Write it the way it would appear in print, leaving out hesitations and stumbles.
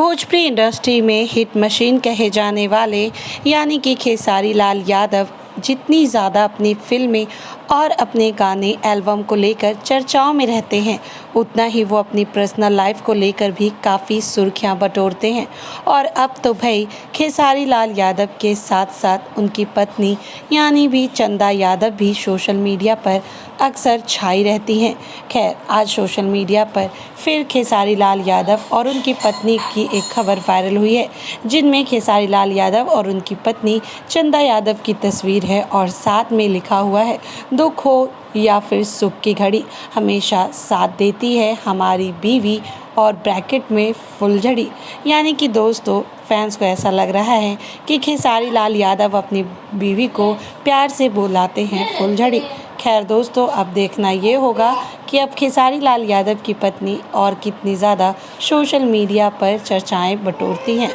Bhojpuri industry में hit machine कहे जाने वाले यानी कि खेसारी लाल यादव जितनी ज़्यादा अपनी फिल्में और अपने गाने एल्बम को लेकर चर्चाओं में रहते हैं, उतना ही वो अपनी पर्सनल लाइफ को लेकर भी काफ़ी सुर्खियां बटोरते हैं। और अब तो भाई खेसारी लाल यादव के साथ साथ उनकी पत्नी यानी भी चंदा यादव भी सोशल मीडिया पर अक्सर छाई रहती हैं। खैर, आज सोशल मीडिया पर फिर खेसारी लाल यादव और उनकी पत्नी की एक खबर वायरल हुई है, जिनमें खेसारी लाल यादव और उनकी पत्नी चंदा यादव की तस्वीर है और साथ में लिखा हुआ है, दुख हो या फिर सुख की घड़ी हमेशा साथ देती है हमारी बीवी, और ब्रैकेट में फुलझड़ी। यानी कि दोस्तों, फैंस को ऐसा लग रहा है कि खेसारी लाल यादव अपनी बीवी को प्यार से बुलाते हैं फुलझड़ी। खैर दोस्तों, अब देखना ये होगा कि अब खेसारी लाल यादव की पत्नी और कितनी ज़्यादा सोशल मीडिया पर चर्चाएं बटोरती हैं।